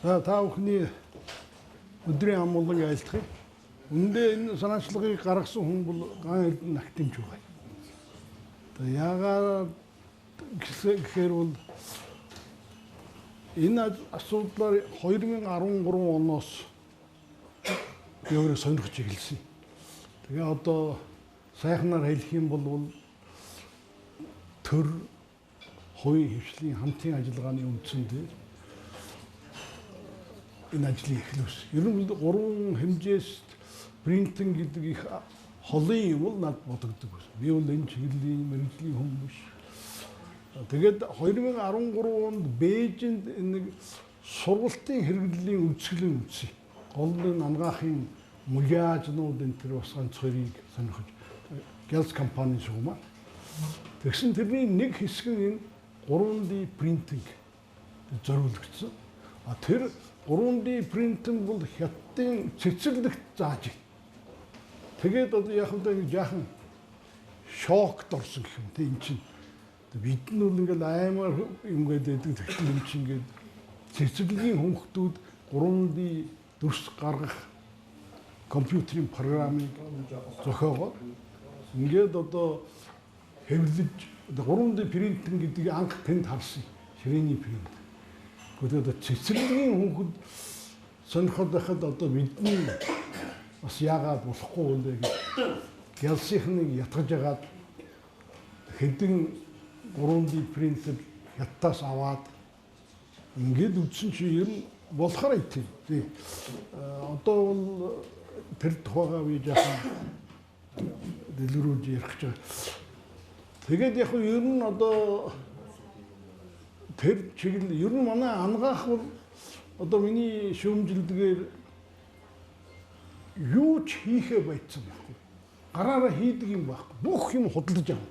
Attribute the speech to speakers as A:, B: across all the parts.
A: За та бүхний өдрийн амгалан айлтгая. Үндэ энэ санаачлагыг гаргасан хүн бол гаан эрдэнэ актимч байгаа. Тэгээ яагаад гэхээр бол энэ асуудлаар 2013 оноос би өөрөө сонирхож эхэлсэн. Тэгээ одоо сайхнаар хэлэх юм бол төр хувийн хвшлийн хамтын ажиллагааны үндсэн дээр энэ ажлыг эхлүүлсэн. Ер нь гурван хэмжээс принтинг гэдэг их холын юм бол над бодогддог байсан. Би бол энэ чиглэлийн мэргэжлийн хүн биш. Тэгээд 2013 онд Бээжинд нэг сургалтын хэрэглэлийн үзэсгэлэн үзье. Гол нь ангаахын мужаажнууд энэ төр бас ганц хоёрыг сонирхож Gels компани шугамаа. Тэгсэн тэрний нэг хэсэг нь 3D принтинг зориулагдсан. Тэр 3D принтинг бол хятадын цэцэрлэгт зааж байна. Тэгээд одоо яг л нэг жаахан шокд орсон гэх юм. Тэ эн чинь бид нь бол ингээл аймаар юм гэдэг тэгтэл юм чинь ингээд цэцэрлэгийн хүмүүстүүд 3D дүрс гаргах компьютерийн програмыг зохиогоод ингээд одоо хэвлэж 3D принтинг гэдгийг анх тэнд харсан. Ширээний принт. Гэхдээ цэцэрлэгийн хүмүүст сонирхоод байхад одоо бидний бас яагаад болохгүй вэ гэж Gels-ийг ятгаж агаад хэдэн 3D принтер хятадаас аваад ингээд үтсэн чи ер нь болохоор идэв. Одоо бол тэр тухайгаа би жаахан дэлгэрүүлж ярих гэж байна. Тэгээд яг ер нь одоо тэр чиглэл ер нь манай ангаах бол одоо миний шүүмжилдгээр юу ч хийхээ байцсан байхгүй. Гараараа хийдэг юм байхгүй. Бүх юм худалдаж авах.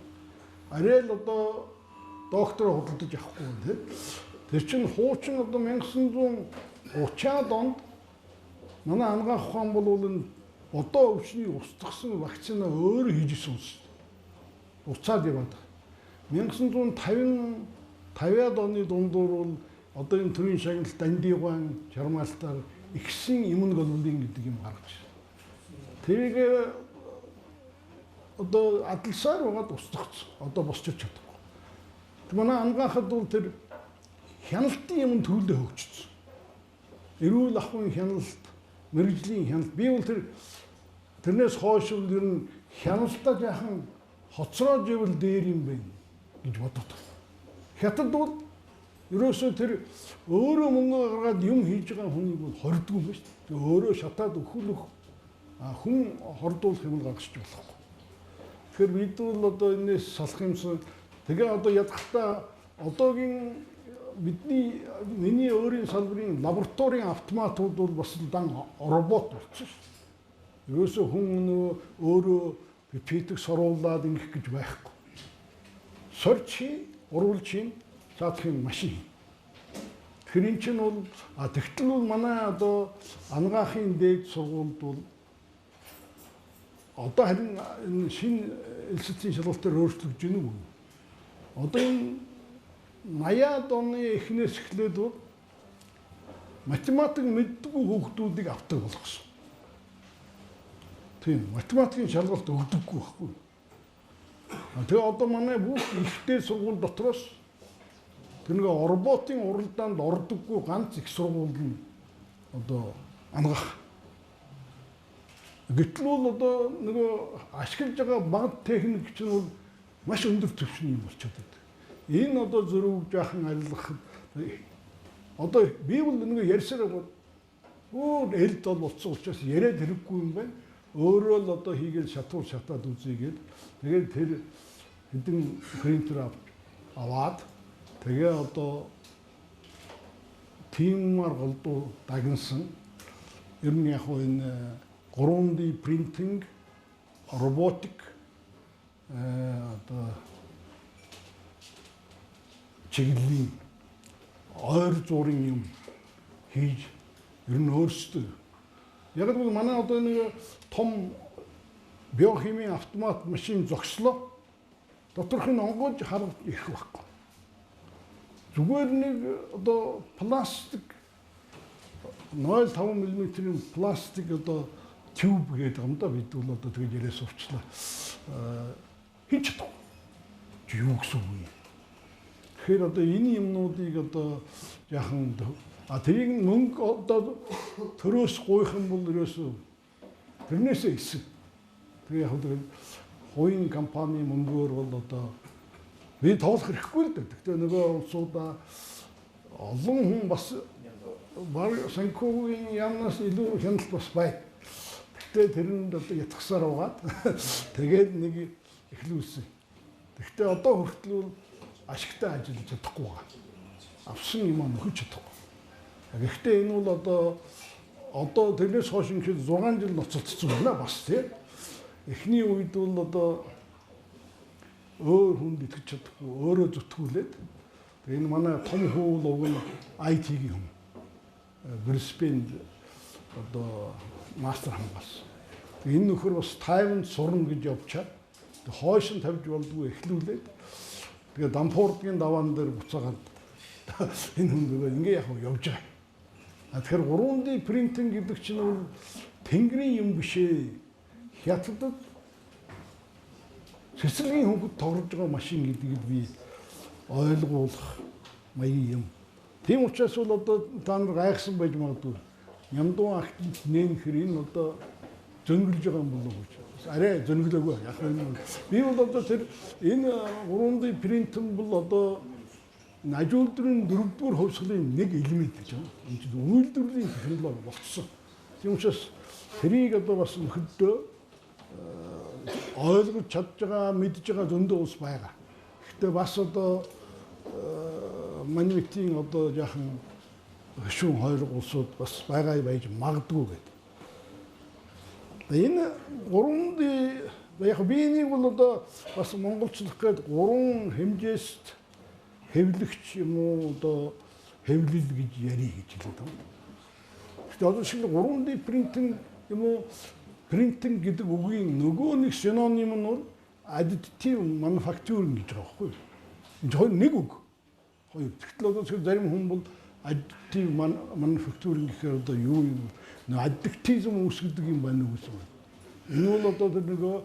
A: Арай л одоо доктор худалдаж авахгүй тийм. Тэр чинь хуучин одоо 1930-аад онд манай ангаах ухаан бол энэ одоо өвчний устгасан вакцина өөрөө хийжсэн юм. Уцаад яваад. 1950-аад оны дундуур бол одоо энэ төрийн шагналт андигуан чармаалтаар ихсэн иммуноглобулин гэдэг юм гаргаж байна. Тэрийг одоо адлсаар угаад устгацсан. Одоо босчиж чадахгүй. Манай ангаахад бол тэр хяналтын юм төлөө хөгжсөн. Эрүүл ахуйн хяналт, мэрэгжлийн хяналт. Би бол тэрнээс хойш ер нь хяналтаа жаахан хоцроод ивэл дээр юм байна гэж бодод. Хятад бол ерөөсөө тэр өөрөө мөнгө гаргаад юм хийж байгаа хүнийг бол хордгүй юм байна шүү дээ. Өөрөө шатаад өхөлөх хүн хордуулах юм гаргаж болохгүй. Тэгэхээр бид бол одоо энэс салах юмсан. Тэгээ одоо ядахтаа одоогийн миний өөрийн салбарын лабораторийн автоматууд бол бас дан робот болсон шүү дээ. Ерөөсөө хүн өөрөө пипетийг соруулаад ингэх гэж байхгүй. Сорчи, урвалжийн цаадахын машин. Тэгэхээр эн чинь бол тэгтэл бол манай одоо ангаахын дээд сургуульд бол одоо харин энэ шинэ элсэтийн шалгалтаар өөрчлөгдөж байна уу? Одоо энэ 80-аад оны эхнээс эхлээд бол математик мэддэггүй хүүхдүүдийг авдаг болгосон. Тийм, математикийн шалгалт өгдөггүй байхгүй. Тэгээ одоо манай бүх ихтэй сургууль дотроос тэр нэг роботын уралдаанд ордоггүй ганц их сургууль нь одоо ангаах. Гэтэл бол одоо нөгөө ашиглаж байгаа бага техник чинь бол маш өндөр түвшний юм болчиход байна. Энэ одоо зөрүүг жаахан арилгах одоо би бол нөгөө ярьсаар элд бол утсан учраас яриад хэрэггүй юм байна. Өөрөө л одоо хийгээл шатаад үзье. Тэгээд тэр хэдэн принтер аваад тэгээ одоо тиммар голдуу дагнсан ер нь яг энэ 3D принтинг, роботик одоо чиглэлийн ойр зургийн юм хийж ер нь өөрсдөө яг л манай одоо нэг том биохимийн автомат машин зогслоо. Доторх нь онгойж харагд ирэх байхгүй. Зүгээр нэг одоо пластик 0.5 мм пластик одоо тюб гэдэг юм да бид бол одоо тэгээд яриа сурчлаа. Хийж чадахгүй. Юу гэсэн үг юм. Тэгэхээр одоо энэ юмнуудыг одоо яахан тэрийг мөнгө одоо төрөөс гуйх юм бол ерөөсөө тэрнээсээ эсэг. Тэгээ яг л хувийн компани мөнгөөр бол одоо би тоолох хэрэггүй л дээ. Гэхдээ нөгөө улсуудаа олон хүн бас баг санхүүгийн яамнаас илүү хяналт бас бай. Гэхдээ тэрэнд одоо ятгсаар угаад тэгээд нэг эхлүүлсэн. Гэхдээ одоо хүртэл ашигтай ажиллаж чадахгүй байгаа. Авсан юм нөхөж чадахгүй. Гэхдээ энэ бол одоо тэрнээс хойш ингээд 6 жил ноцолцсон байна бас тийм. Эхний үед бол одоо өөр хүнд итгэж чадахгүй, өөрөө зүтгүүлээд энэ манай том хүү уг нь IT-ийн хүн. Брисбенд одоо мастер хамгаалсан. Энэ нөхөр бас Тайванд сурна гэж явчаад хойш нь тавьж болдгоо эхлүүлээд тэгээ Дампуурдгийн даваан дээр буцаагаад энэ хүн ингээ яг явж байгаа. Тэгэхээр 3D принтинг гэдэг чинь бол тэнгэрийн юм биш ээ. Хятадд цэцлэгийн хөнгөд тоглож байгаа машин гэдгийг би ойлгуулах маягийн юм. Тийм учраас бол одоо та нар гайхсан байж магадгүй. Нямдуун актив нээнхэр энэ одоо зөнгөлж байгаа юм болов уу гэж. Арай зөнгөлөөгүй. Яг нь би бол одоо тэр энэ 3D принтинг бол одоо ажуулдрын 4-р хувьсгалын нэг элемент гэж байна. Энэ чинь үйлдвэрлэлийн технологи болцсон. Тийм учраас тэрийг одоо бас нөхөдөө ойлгож чадж байгаа, мэдж байгаа зөндөө ус байгаа. Гэхдээ бас одоо маньвитийн одоо яахан шүүн хоёр улсууд бас байгаа байж магадгүй гэдэг. Энэ 3D яг биенийг бол одоо бас монголчлох гээд 3 хэмжээст хэвлэгч юм уу одоо хэвлэл гэж ярих гэж хэлдэг юм. Гэхдээ одоо шиг 3D принтинг юм уу принтинг гэдэг үгийн нөгөө нэг синоним нь бол additive manufacturing гэж байгаа байхгүй юу? Энэ хоёр нэг үг. Хоёр. Тэгтэл одоо зарим хүн бол additive manufacturing гэхээр одоо юу юм? Additivism үүсгэдэг юм байна уу гэсэн байна. Энэ бол одоо тэр нөгөө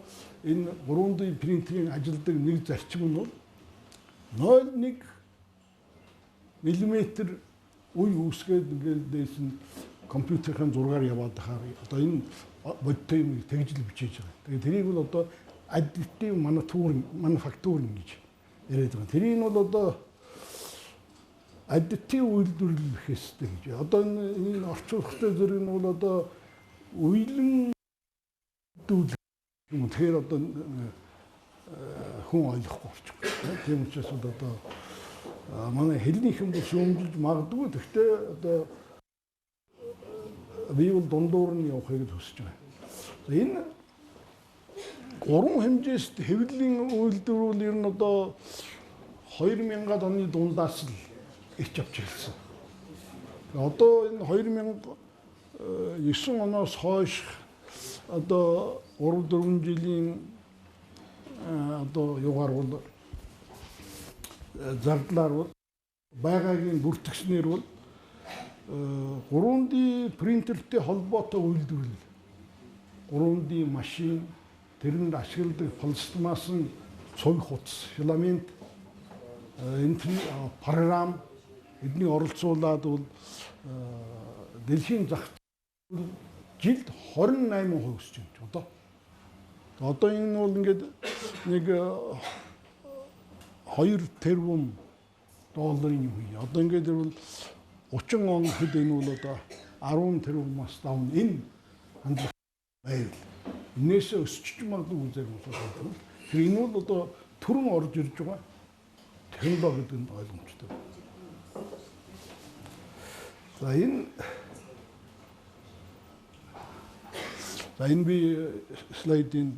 A: энэ 3D принтерийн ажилдаг нэг зарчим нь бол 0.1 мм үе үүсгээд ингээд дээш нь компьютерийн зургаар яваад тахаар одоо энэ бодтой юм тэгжил бичиж байгаа. Тэгээ тэрийг бол одоо additive manufacturing гэж яриад байгаа. Тэрийг бол одоо additive үйлдвэрлэл гэхээстэй гэж. Одоо энэ орчуулгатай зэрэг нь бол одоо уйлан дүүл юм. Тэгэхээр одоо хүн ойлгохгүй болчихгүй. Тийм учраас одоо манай хэлнийхэн бол шүүмжилж магадгүй. Гэхдээ одоо би бол дундуур нь явахыг хүсэж байна. Энэ 3 хэмжээст хэвлэлийн үйлдвэрлэл ер нь одоо 2000-ад оны дундаас л ирч авч ирсэн. Одоо энэ 2009 оноос хойш одоо 3-4 жилийн одоо югаар бол зардлаар бол байгаагийн бүртгэснээр бол 3D принтертэй холбоотой үйлдвэрлэл 3D машин тэрэнд ашигладаг пластмассын цуг хутас филамент энэ програм эдний оролцуулаад бол дэлхийн зах жилд 28% өсөж байна. Одоо энэ бол ингээд нэг 2 тэрбум долларын юм хий. Одоо ингээд бол 30 он хэд энэ бол одоо 10 тэрбумаас давна энэ хандлага байвал энээсээ өсч магадгүй үзэр болов. Тэр энэ бол одоо төрөн орж ирж байгаа технологи гэдэг нь ойлгомжтой. За энэ би слайдын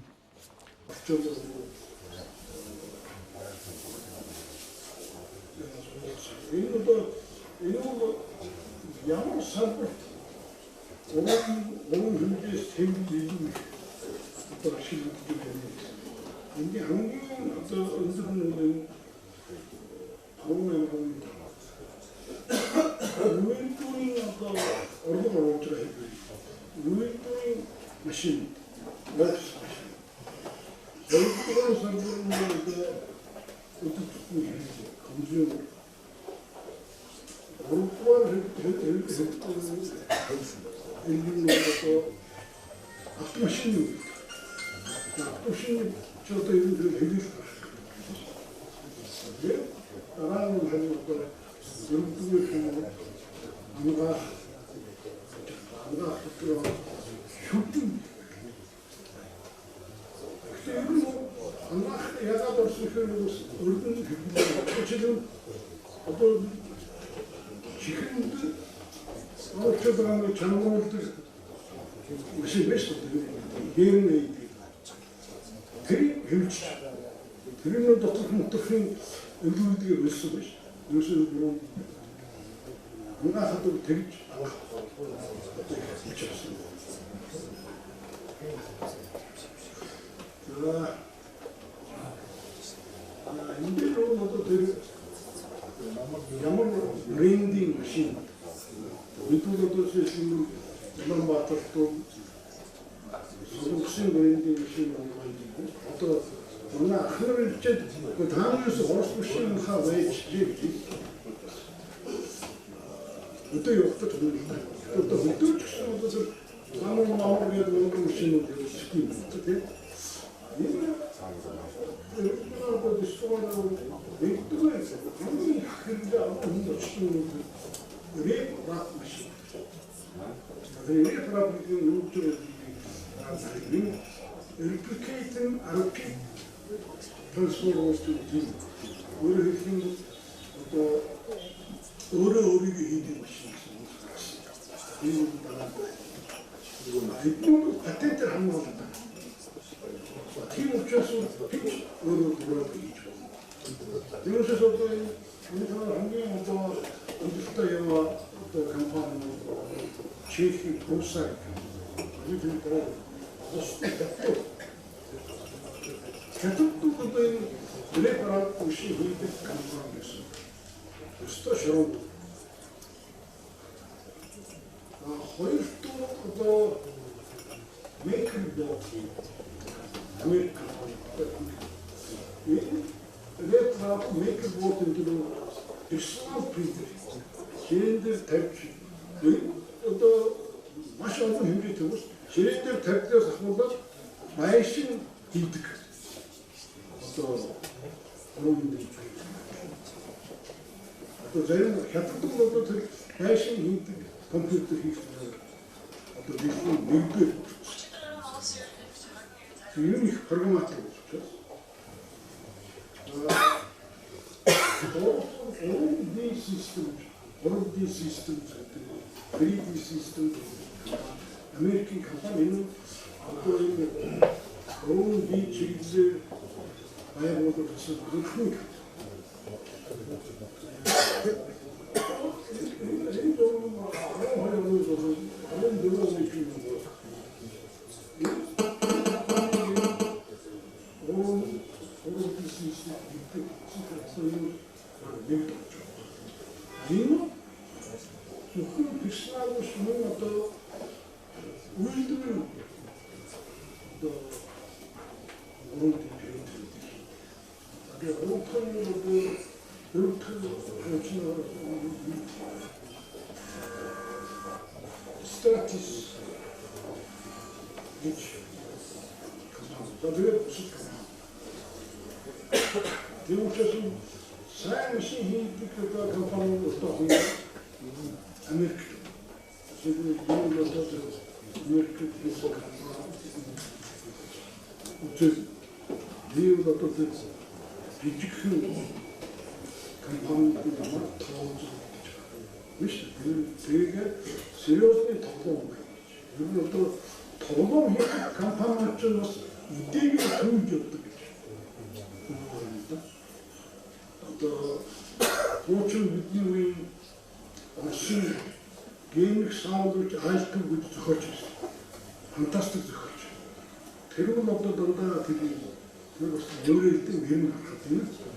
A: энэ бол ямар салбарт уран хэмжээс хэвлэл одоо ашиглагддаг юм. Энд хамгийн одоо өндөр нь Үйлдвэрийн одоо orada olacak Louis machine, wax machine. Louis sanırım consumer. Gruplar machine. Machine çok da iyi. Around shooting. Allah ya da doğrusu şöyle öldüğünü kaçırdım. O da çıkındı. Ama çocuklarla çalmadı. Bir şey beş oldu. Yerine Hemç. Filmler doktor mutlaka öldürdüğü Rus'muş. Rus'un bu. Buna hatta tek İndi olmadı dedi. Yağmur rending machine. Bütün de sesini ben batırdım. Sonuçta rending machine oldu. Hatta buna hırçet bu tanrısı hoşmuşun havaya çıktı. Bu yoktu. Bu da bütün çıkışında Sanırım Mahmur'a doğru bir şey oluyor. Çıkıyor. Burada sonra bekliyor. Hangi hakkında onun çıkıyor? Rep bırakmış. Rep bırakmış. Yoktur. Replicating, repeat, transformers to do. Öyle hüküm doğru bir hidiymiş. İlk patentler hanımefendi. Kim uçası hiç öyle durabilir. Yoksa sonra insanlar hangi orada uçta yava orada kampanya çeşitli kursa bir tane hospital. Çatıp burada bile para bir şey bir kampanyası. Usta şarap. Hayır da maker bot. Amerika. Red maker bot into personal printer. Şeyinde tepki. O da maşallah hücretiyoruz. Şeyinde tepkiler saklıda maaşın hildik. O da onun değil. O da zaten yaptığım da maaşın hildik. Computer history. O da bir bilgi. Unique programmatic. All these systems, 3D systems, American company, all these things, I have ordered some status which böyle basit demokrasi sayın şey hiçbir kadar kapanıyor ortada Amerika şimdi bunu da Amerika uçuyor diyor da küçük kampanya ama işte 되게 seriously 덮어온 거예요. 그리고 또 더더욱 간판을 좀 이때기로 도움줬던 거죠. 또 고층 느낌의 아신 게임ik 사운드 아이스크림 그것도 좋았죠. 판타스틱 좋았죠. 대부분 없던 되게 그리고 노래일 때 매일 나갔거든요.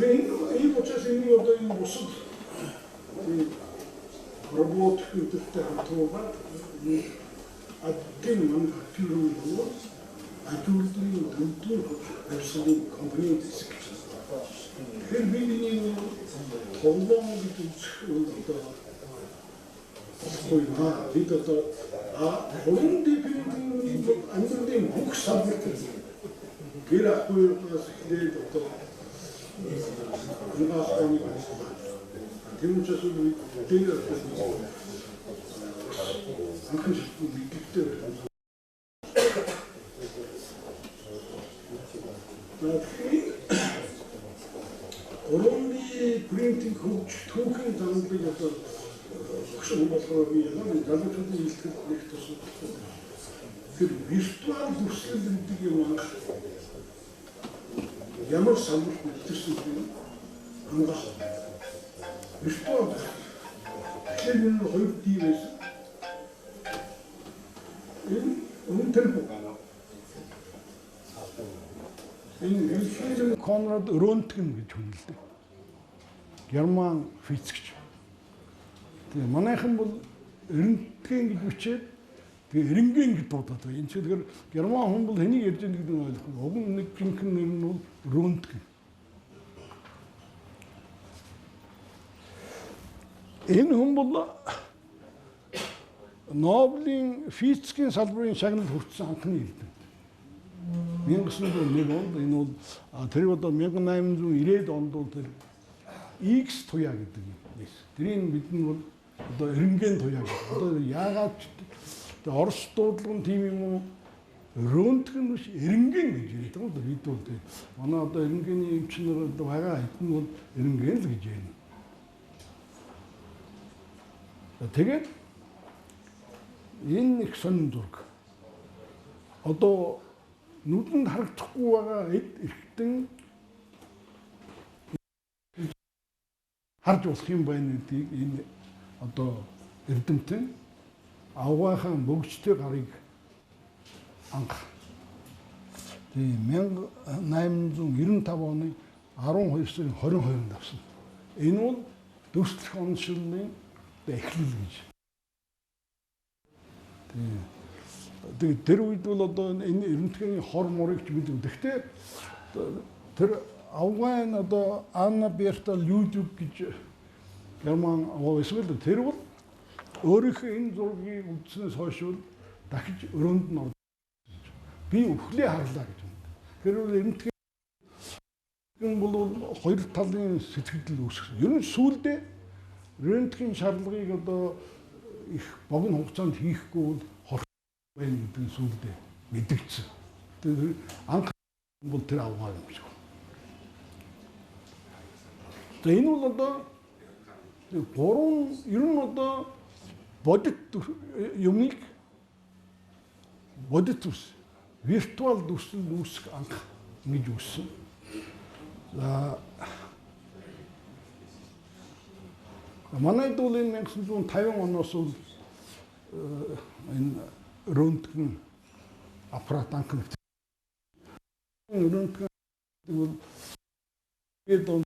A: Тэгээ энэ учраас энийг одоо энэ бусад робот гэдэг хамтуугаар адгийн мануфактурын бол ажуулын төлөвлөлт авсан компани гэсэн. Тэгэхээр бидний хонлон гэж одоо болохгүй бид одоо хонлон дэпийн амьдралын бүх салбарт гэр ахуйнаас эхлээд одоо ангаахны тийм учраас бид дээр анхан мэддэг. Оронны принтинг хөгж түүхийн замыг одоо өгсөн болохоор би яг залуучуудын илтгэл нэг тусах. Тэр виртуал дүрслэл гэдэг юм аа. Ямар салбарт мэдэрсэн юм ангаах. Виртуал тэгэхээр энэ 2D байсан. Энэ үнэтэй энэ Wilhelm Conrad Röntgen гэж хүнэлдэг. Герман физикч. Тэгээ манайхан бол рентген гэж бичээд тэгээ рентген гэж дуудаад байна. Энэ чинь герман хүн бол хэнийг ярьж байгаа гэдэг нь ойлгохгүй. Уг нь нэг жинхэнэ нэр нь бол Röntgen. Энэ хүн бол Нобелийн физикийн салбарын шагналд хүртсэн анхны эрдэмтэд. 1901 онд энэ бол тэр одоо 1890 онд бол тэр X туяа гэдэг юм байсан. Тэрийг бид нь бол одоо рентген туяа гэдэг. Одоо яагаад Орос дуудлага тийм юм уу? Рöntgen биш рентген гэж ярьдаг бол бид бол тийм. Манай одоо рентгений эмчнэр одоо байгаа хэдэн бол рентген л гэж ярьна. Тэгээд энэ их сонин зураг. Одоо нүдэнд харагдахгүй байгаа эд эрхтэн харж болох юм байна гэдгийг энэ одоо эрдэмтэн авгаахан бөгжтэй гарыг анх тийм 1895 оны 12 сарын 22-нд авсан. Энэ бол дүрслэх онцлогийн эхлэл гэж. Тэгээд тэр үед бол одоо энэ эрдэмтгийн хор морыг ч мэдв. Гэхдээ тэр авгаан одоо Анна Берта Людвиг гэж герман авгаан эсвэл тэр бол өөрийнхөө энэ зургийг үзснээс хойш дахиж өрөөнд нь орж би өвхлээ харлаа гэж байна. Тэр бол эрдэмтгийн бол хоёр талын сэтгэл үүсгэсэн. Ер нь сүүлдээ рентген шалгыг одоо их богино хугацаанд хийхгүй бол байна гэдэг нь сүүлдээ мэдэгдсэн. Тэр анх бол тэр авгаа юм шиг. Тэгээ энэ бол одоо гурван ер нь одоо бодит юмыг бодит ус виртуал дүрслэл үүсэх анх ингэж үүссэн. За манайд бол энэ 1950 оноос бол энэ рöntgen аппарат анх рöntgen бол эдон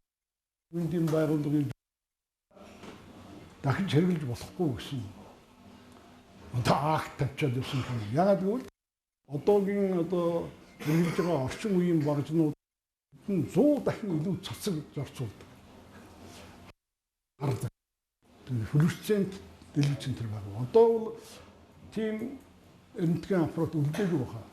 A: үндийн байгууллагын дахиж хэрэглэж болохгүй гэсэн одоо акт тавьчаад ирсэн юм. Яагаад гэвэл одоогийн одоо хэрэглэж байгаа орчин үеийн багжнууд 100 дахин илүү цацаг зарцуулдаг. Хардаг. Флюоресцент дэлгэцэн байгаа. Одоо бол тийм рентген аппарат үлдээгүй байна.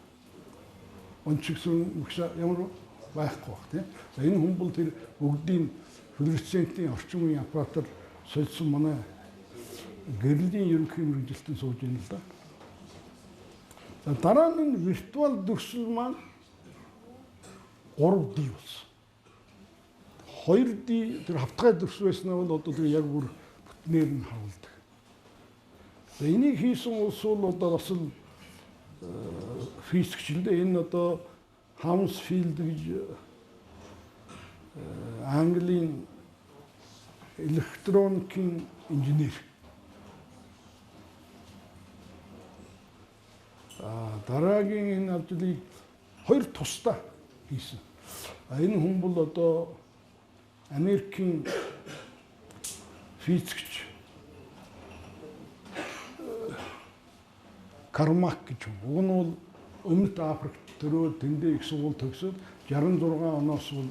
A: Онцгсон ямар байхгүй баг тийм. За энэ хүн бол тэр бүгдийн флуоресцентийн орчин үеийн аппаратаар солисон манай гэрлийн ерөнхий мэргэжилтэн сууж байна л да. За дараа нь виртуал дүрслэл маань 3D болсон. 2D тэр хавтгай дүрслэл байснаа бол одоо тэр яг бүр бүтнээр нь харуулдаг. За энийг хийсэн улс бол одоо бас л физикч л дээ. Энэ одоо Hounsfield гэж Английн электроникийн инженер. Дараагийн энэ ажлыг хоёр тусдаа хийсэн. Энэ хүн бол одоо Америкийн физикч Кармак гэж юм. Уг нь бол Өмнөд Африкт төрөө тэндээ их сургууль төгсөөд 66 оноос бол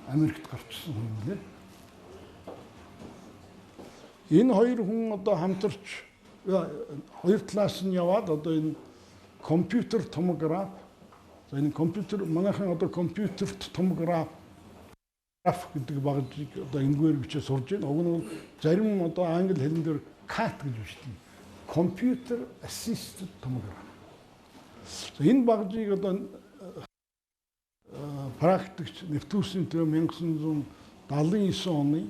A: Америкт гарчсан юм лээ. Энэ хоёр хүн одоо хамтарч хоёр талаас нь яваад одоо энэ компьютер томограф за энэ компьютер манайхан одоо компьютерт томограф гэдэг багжийг одоо энгээр бичиж сурж байна. Уг нь бол зарим одоо англи хэлэн дээр CAT гэж бичдэг. Computer assisted tomograph. Энэ багжийг одоо практикч Нэвтүүсийн төв 1979 оны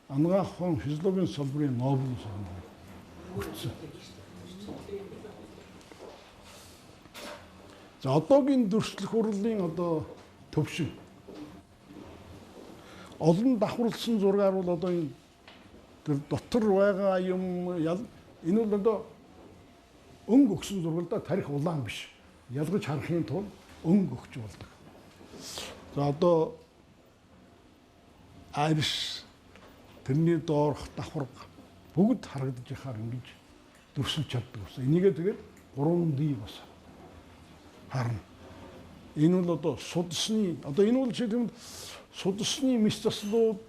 A: анагаах ухаан физиологийн салбарын Нобель шагнал хүртсэн. За одоогийн дүрслэх хурлын одоо төвшин олон давхарлсан зургаар бол одоо энэ дотор байгаа юм энэ бол одоо өнгө өгсөн зураг да тарих улаан биш. Ялгаж харахын тулд өнгө өгч болдог. За одоо айрс тэрний доорх давхарга бүгд харагдаж яхаар ингэж дүрсэлж чаддаг ус. Энийгээ тэгээд 3D бас харна. Энэ бол одоо судасны одоо энэ бол жишээлбэл судасны мэс заслууд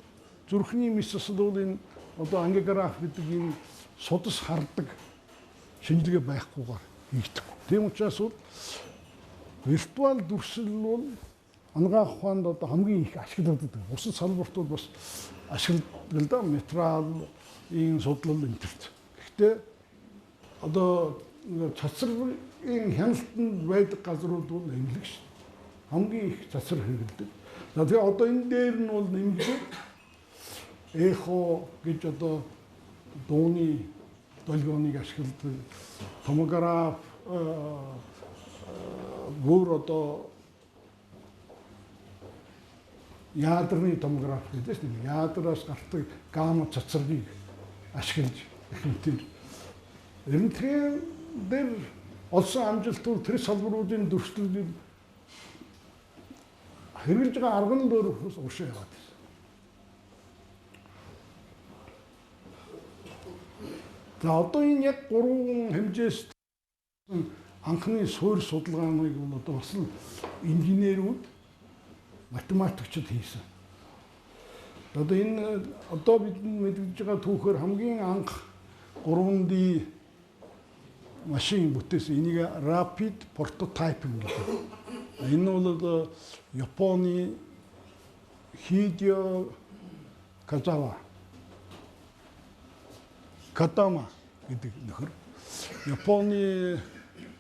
A: зүрхний мэс заслуудын одоо ангиограф гэдэг энэ судас хардаг шинжилгээ байхгүйгээр хийгдэх. Тийм учраас бол виртуал дүрсэл бол анагаах ухаанд одоо хамгийн их ашиглагддаг. Бусад салбарт бол бас ашигладаг да материалын судлал энтерт. Гэхдээ одоо цацрын хяналтанд байдаг газрууд бол нэмлэг шүү. Хамгийн их цацар хэрэгэлдэг. За тэгээ одоо энэ дээр нь бол нэмлэг эхо гэж одоо дууны долгионыг ашигладаг томограф бүр одоо яадрын томограф гэдэг чинь ядраас гардаг гамма цацрыг ашиглаж ихэнхээр рентген дээр олсон амжилтууд тэр салбаруудын дүрслэлийг хэрэгжилж байгаа арга нь өөр уршаа яваад байна. За одоо энэ яг 3 хэмжээс анхны суурь судалгааныг бол одоо бас инженерүүд математикчид хийсэн. Одоо энэ одоо бид мэдж байгаа түүхээр хамгийн анх 3D машин бүтээсэн. Энийг rapid prototyping гэдэг. Энэ бол Японы Хидео Кадама гэдэг нөхөр Японы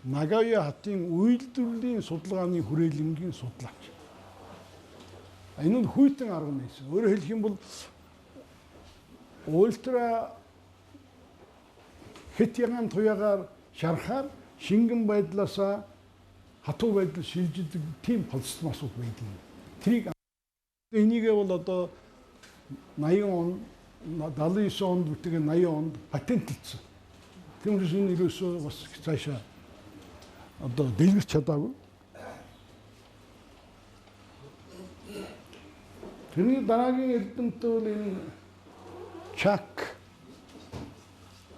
A: Нагая хатын үйлдвэрлэлийн судалгааны хүрээлэнгийн судлаач. Энэ нь хүйтэн арга нээсэн. Өөрөөр хэлэх юм бол ультра хэд яган туяагаар шарахаар шингэн байдлаасаа хатуу байдал шилждэг тийм пластмасууд байдаг. Тэрийг энийгээ бол одоо 80 он 79 онд бүтээгээ 80 онд патентлцсэн. Тиймээс энэ ерөөсөө бас цаашаа одоо дэлгэрч чадаагүй. Тэрний дараагийн эрдэмтэн бол энэ Чак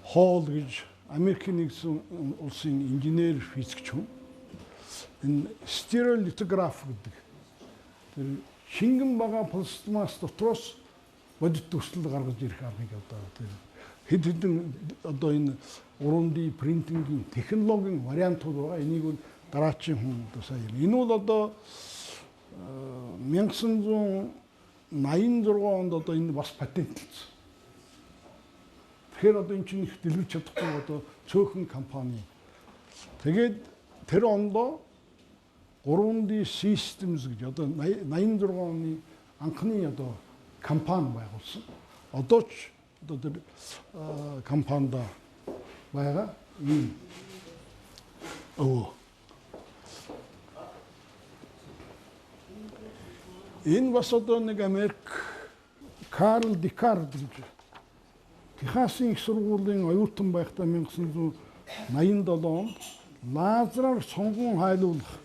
A: Холл гэж Америкийн нэгдсэн улсын инженер физикч хүн. Энэ стереолитограф гэдэг. Тэр шингэн байгаа пластмас дотроос бодит дүрслэл гаргаж ирэх аргыг одоо тэр хэд хэдэн одоо энэ 3D принтингийн технологийн вариантууд байгаа. Энийг бол дараачийн хүн одоо сайн. Энэ бол одоо 1986 онд одоо энэ бас патентлцсэн. Тэгэхээр одоо эн чинь их дэлгэрч чадахгүй одоо цөөхөн компани. Тэгээд тэр ондоо 3D Systems гэж одоо 86 оны анхны одоо компани байгуулсан. Одоо ч одоо тэр компанид байгаа юм. Энэ бас одоо нэг Америк Карл Декард гэж Техасын их сургуулийн оюутан байхдаа 1987 онд лазераар сонгон хайлуулах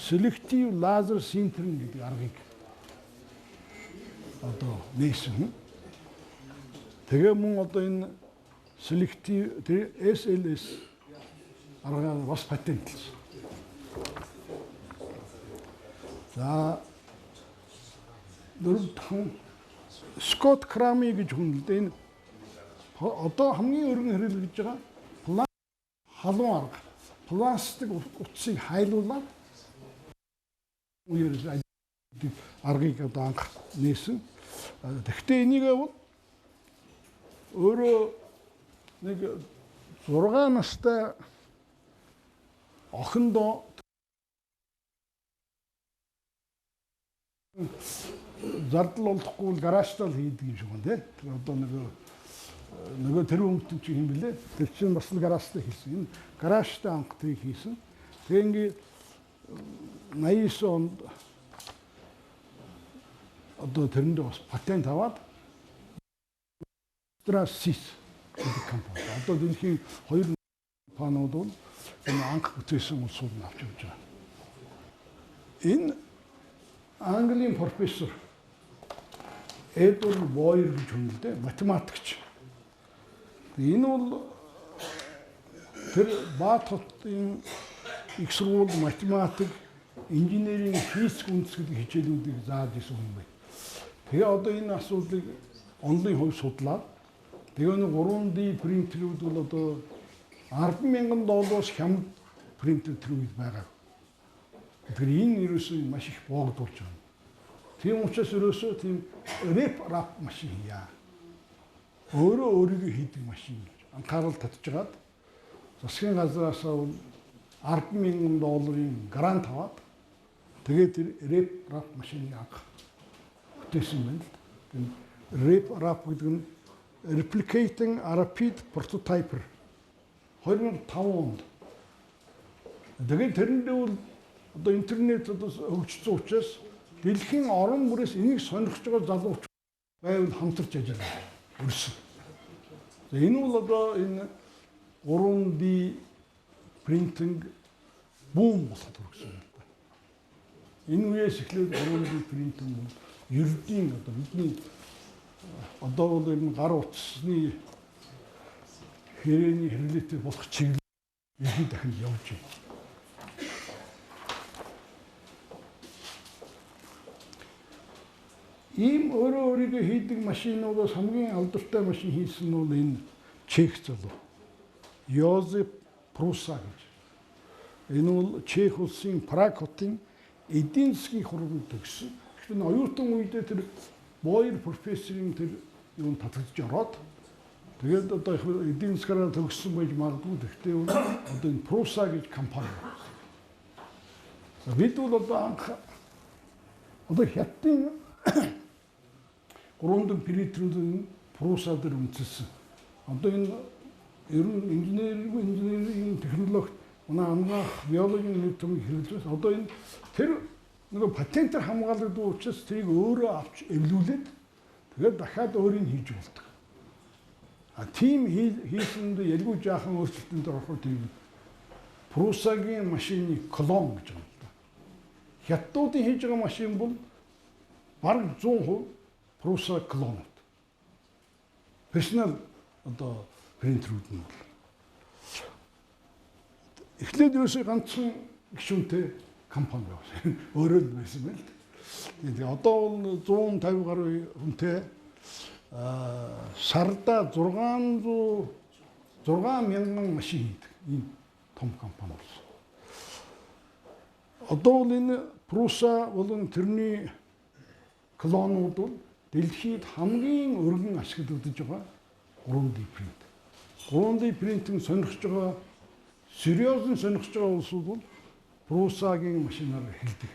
A: selective laser sintering гэдэг аргыг одоо нээсэн. Тэгээ мөн одоо энэ selective SLS аргаар бас патентлсэн. За дөрөвдүгээр Скот Крами гэж хүн л дээ. Энэ одоо хамгийн өргөн хэрэглэж байгаа халуун арга. Пластик утсыг хайлуулаад үеэр аргыг одоо анх нээсэн. Тэгэхдээ энийг бол өөрөө нэг 6 настай охиндоо зардал олдохгүй гаражтаа л хийдэг юм шиг байна тий. Одоо нөгөө тэр өмтөн чи юм блэ? Тэр чинь бас л гаражтаа хийсэн. Энэ гаражтаа анх тэрийг хийсэн. Тэгээ ингээд 89 онд одоо тэрэндээ бас патент аваад Strasis гэдэг компани. Одоо дэлхийн 2 компаниуд бол энэ анх бүтээсэн улсууд нь авч явж байгаа. Энэ Английн профессор Эдвард Бойер гэж хүн л дээ, математикч. Энэ бол тэр Баат хотын их сургууль математик, инженерийн физик үндэслэх хичээлүүдийг зааж исэн хүн байна. Тэгээ одоо энэ асуудлыг онлын хувь судлаад тэгээ нэг 3D принтерүүд бол одоо $10,000 хямд принтер тэр үед байгаа. Тэгэхээр энэ ерөөсөө маш их боогдуулж байна. Тийм учраас ерөөсөө тийм рап машин хийя. Өөрөө өөрийгөө хийдэг машин гэж анхаарал татчихад засгийн газраас $10,000 грант аваад тэгээд тэр рап машиныг анх бүтээсэн байна. Рап гэдэг нь Replicating Rapid Prototyper 2005 онд. Тэгээд тэрэндээ бол одоо интернет хөгжсөн учраас дэлхийн орон бүрээс энийг сонирхож байгаа залууч байвал хамтарч ажиллана. Өрсөн. Энэ бол одоо энэ 3D printing бум болоход хүрсэн юм байна. Энэ үеэс эхлээд 3D printing бол ердийн одоо бидний одоо бол энэ гар утасны хэрээний хэрэглээтэй болох чиглэл ердийн дахин явж байна. Ийм өөрөө өөрийгөө хийдэг машинуудаас хамгийн алдартай машин хийсэн нь бол энэ чех залуу Йозеф Пруса гэж. Энэ бол Чех улсын Праг хотын эдийн засгийн хурганд төгссөн. Тэгэхээр оюутан үедээ тэр Бойер профессорын тэр юунд татагдж ороод тэгээд одоо эдийн засгаараа төгссөн байж магадгүй. Гэхдээ одоо энэ Пруса гэж компани. Бид бол одоо анх одоо хятадын 3 принтерүүд Пруса дээр үндэслэсэн. Одоо энэ ер нь инженерийн технологи манай амгаах биологийн нэтмийг хэрэглээс одоо энэ тэр нэг патентээр хамгаалагдсан учраас тэрийг өөрөө авч эвлүүлээд тэгээд дахиад өөрийг хийж болдог. А тийм хийсэнд ялгүй жаахан өөрчлөлтөнд ороход тийм Прусагийн машины клон гэж байна л да. Хятадуудын хийж байгаа машин бол бараг 100% Пруса клонууд. Персонал одоо принтерүүд нь бол эхлээд ерөөсөө ганцхан гишүүнтэй компани байсан. Өөрөө л байсан байл. Тэгээд одоо бол 150 гаруй хүнтэй сарда 600,000 машин хийдэг ийм том компани болсон. Одоо бол энэ Пруса болон тэрний клонууд бол дэлхийд хамгийн өргөн ашиглагдаж байгаа 3D print. 3D printing сонирхож байгаа сериозн сонирхож байгаа улсууд бол Прусагийн машинаар хэлдэг.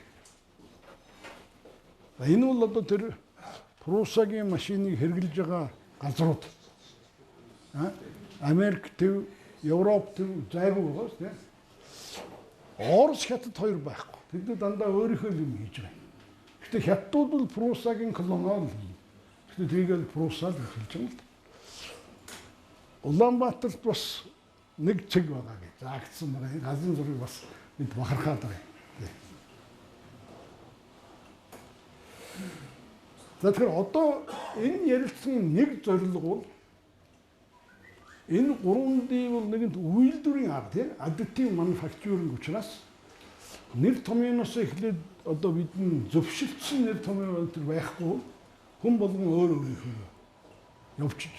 A: Энэ бол одоо тэр Прусагийн машиныг хэрэглэж байгаа газрууд. Америк төв, Европ төв зайгүй байгаас тийм. Орос хятад хоёр байхгүй. Тэд дандаа өөрийнхөө юм хийж байгаа. Гэхдээ хятадууд бол Прусагийн колониал юм. Гэхдээ тэгэл Прусаа л хэлж байгаа л. Улаанбаатарт бас нэг цэг байгаа гэж заагдсан байгаа. Энэ газрын зургийг бас бид бахархаад байгаа. За тэгэхээр одоо энэ ярилцсан нэг зорилго бол энэ 3D бол нэгэнт үйлдвэрийн арга тийм additive manufacturing учраас нэр томьёоноос эхлээд одоо бидний зөвшөлдсөн нэр томьёо байхгүй хүн болгон өөр өөрийнхөө явчих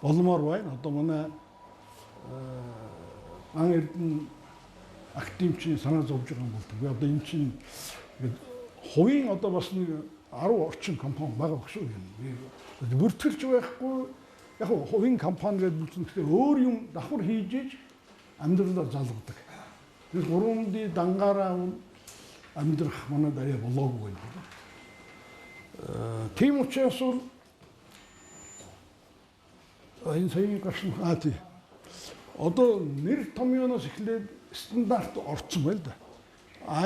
A: болмоор байна. Одоо манай ан эрдэнэ академичийн санаа зовж байгаа юм болдог. Одоо энэ чинь хувийн одоо бас нэг 10 орчим компани байгаа гэсэн юм. Бүртгэлж байхгүй яг хувийн компани гэдэг нь тэгэхээр өөр юм давхар хийж иж амьдралаа залгадаг. Тэр 3D дангаараа амьдрах манай дарья болоогүй байна. Тийм учраас энэ саяны гарсан тий. Одоо нэр томьёоноос эхлээд стандарт орцсон байна да.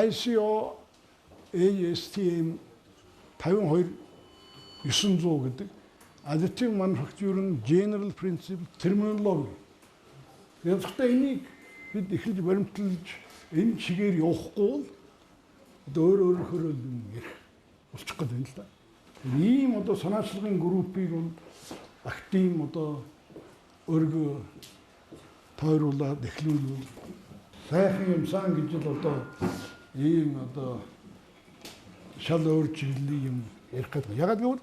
A: ISO ASTM 52900 гэдэг Additive Manufacturing General Principle Terminology. Гэхдээ энийг бид эхэлж баримтлаж энэ чигээр явахгүй бол одоо өөр ярих болчих гээд байна л да. Ийм одоо санаачлагын группийг бол актив одоо өөргөө тойруулаад эхлүүл сайхан юмсан гэж л одоо ийм одоо шал өөр чиглэлийн юм ярих гэдэг. Ягаад гэвэл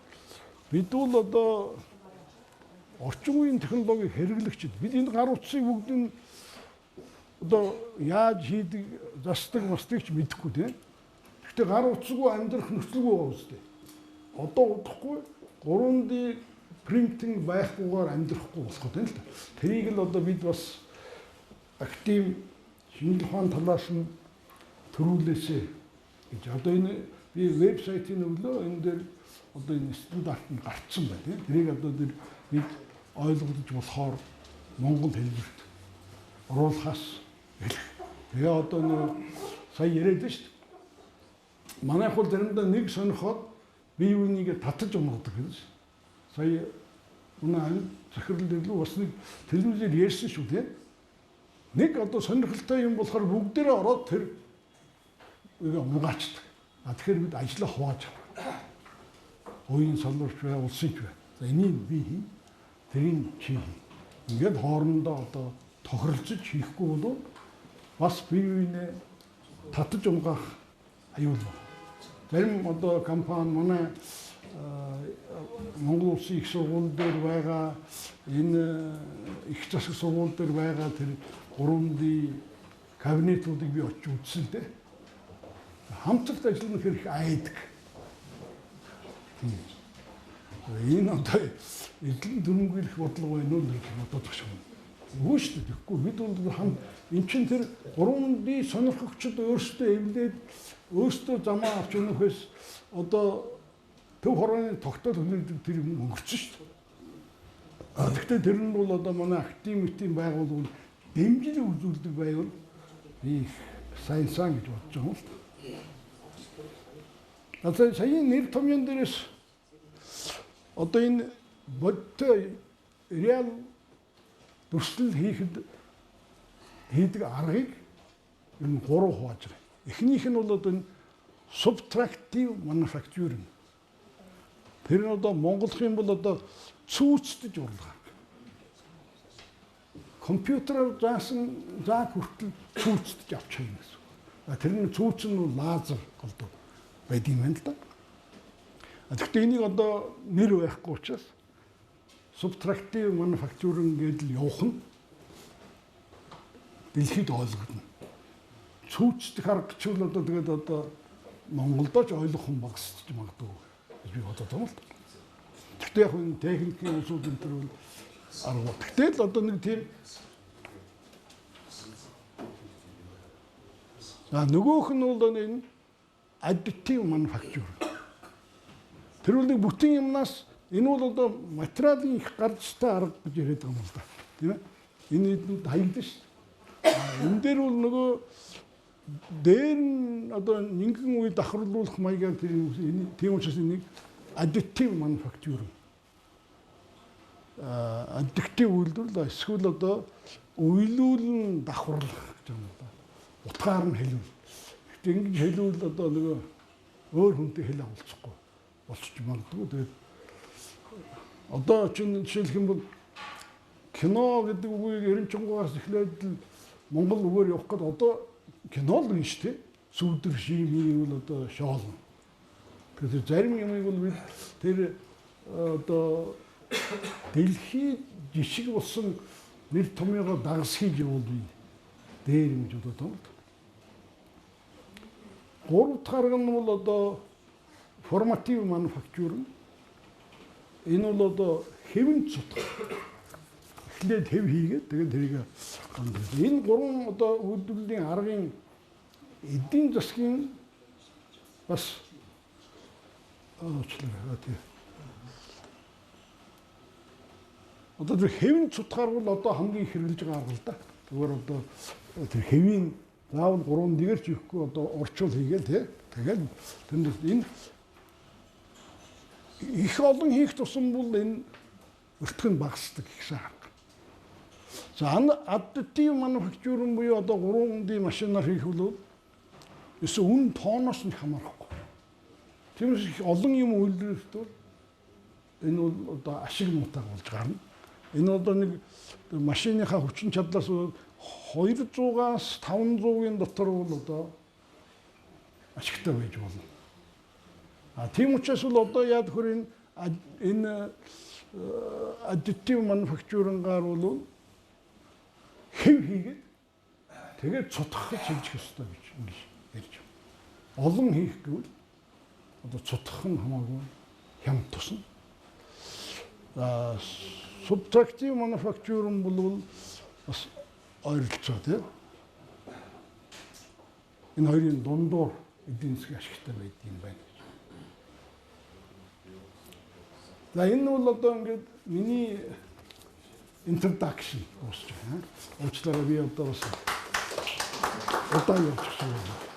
A: бид бол одоо орчин үеийн технологиг хэрэглэгчид бид энэ гар утсыг бүгдийг одоо яаж хийдэг застдаг мастыг ч мэдэхгүй тийм. Гэхдээ гар утсгүй амьдрах нөхцөлгүй байгаа үстэй. Одоо удахгүй 3D принтинг байхгүйгээр амьдрахгүй болох гэдэг л да. Тэрийг л одоо бид бас актив шинжлэх ухааны талаас нь төрүүлээсэй гэж одоо энэ би вебсайтын өглөө энэ дээр одоо энэ стандарт нь гарцсан байна тийм. Тэрийг одоо бид ойлгож болохоор монгол хэлбэрт оруулахаас тэгээ одоо нэг сая яриад шүү дээ. Манайх бол заримдаа нэг сонирхоод бие биенийг татаж унагадаг гэж. Сая унаа захирал дэглүү бас нэг телевизээр ярьсан шүү тийм. Нэг одоо сонирхолтой юм болохоор бүгдээрээ ороод тэр угаачдаг. Тэгэхээр бид ажиллаа хувааж авах. Оюун салбарч бай, улсынч бай. За энийг би хий, тэрийг чи хий. Ингээд хоорондоо одоо тохиролцож хийхгүй бол бас бие биенээ татаж унгаах аюул байна. Зарим одоо компани манай Монгол Улсын их сургууль дээр байгаа энэ их засаг сургууль дээр байгаа тэр 3D кабинетуудыг би очиж үзсэн дээ. Хамтлагт ажиллах хэрэг айдаг. Энэ одоо эдлэн дөрөнгөөх бодлого байна уу гэж бодож байна. Үгүй шүү дээ. Тэгэхгүй бид бол хам эн чин тэр 3D сонирхогчд өөрсдөө эвлээд өөрсдөө замаа авч өнөхөөс одоо төв хорооны тогтоол хүлээдэг тэр юм өнгөрсөн шүү дээ. Гэхдээ тэр нь бол одоо манай активитийн байгууллагууд дэмжлэг үзүүлдэг байвал их сайн гэж бодож байгаа юм л. Одоо саяны нэр томьёон дээрээс одоо энэ бодтой реал дүрслэл хийдэг аргыг энэ 3 хувааж байна. Эхнийх нь бол одоо энэ subtractive manufacturing. Тэр нь одоо монголох юм бол одоо цүүцдэж урлах. Компьютераар заасан заа хүртэл цүүцдэж авч чадна гэсэн. Тэр нь цүүц нь лазер голдуу байд юм байна л да. Гэхдээ энийг одоо нэр байхгүй учраас subtractive manufacturing гэдэл явах нь дэлхийд ойлгогдно. Цүүцдэх арга гэж бол одоо тэгээд одоо Монголдоо ч ойлгох хүн багасч магадгүй гэж би бодож байгаа юм л да. Гэхдээ яг энэ техникийн усууд энэ төр бол арга. Гэтэл одоо нэг тийм нөгөөх нь бол энэ additive manufacturing. Тэр бол нэг бүтэн юмнаас энэ бол одоо материалын их гарцтай арга гэж яриад байгаа юм л да. Тийм ээ? Энэ хэдэнд хаягдсан шүү дээ. Энэ дээр бол нөгөө дээр нь одоо нэгэн үе давхарлуулах маягаар тийм учраас энийг additive manufacturing. Additive үйлдвэрлэл эсвэл одоо үйлүүлэн давхарлах гэж юм да. Утгаар нь хэлвэл. Гэтэ ингэж хэлвэл одоо нөгөө өөр хүнтэй хэл авалцахгүй болчих магадгүй. Тэгээд одоо чинь жишээлх юм бол кино гэдэг үгийг 93-аас эхлээд л Монгол үгээр явах гээд одоо кино л юм шүү дээ. Сүвдэр шимийг бол одоо шоолно. Тэгэхээр зарим юмыг бол бид тэр одоо дэлхий жишг болсон нэр томьёогоо дагсхийж явуулъя. Дээр юм гэж бодоод байна. Гурав дахь арга нь бол одоо форматив мануфактур. Энэ бол одоо хэвэн цутгах. Эхлээд хэв хийгээд тэгээд тэрийг гандаа. Энэ гурван одоо үйлдвэрлэлийн аргын эдийн засгийн бас уучлаарай тий. Одоо тэр хэвэн цутгаар бол одоо хамгийн их хэрэглэж байгаа арга л да. Зүгээр одоо тэр хэвийн заавал 3 нэгэрч ихгүй одоо орчуул хийгээл тий. Тэгээд тэнд энэ их олон хийх тусам бол энэ өртгөн багасдаг гэсэн арга. За additive manufacturing буюу одоо 3D машинаар хийх бол эсвэл үн тооноос нь хамаарахгүй. Тиймээс их олон юм үйлдвэрлэхдээ энэ бол одоо ашиг муутай болж гарна. Энэ одоо нэг машиныхаа хүчин чадлаас 200-аас 500-ийн дотор бол одоо ашигтай байж болно. Тийм учраас бол одоо яад хөр энэ additive manufacturing-аар бол хэв хийгээд тэгээд цутгахыг шилжих ёстой гэж ингэж ярьж байна. Олон хийх гэвэл одоо цутгах нь хамаагүй хямд тусна. Subtractive manufacturing бол бас ойролцоо тийм. Энэ хоёрын дундуур эдийн засгийн ашигтай байдаг юм байна. За энэ бол одоо ингээд миний introduction дуусч байна. Уучлаарай би одоо бас удаан явчихсан юм.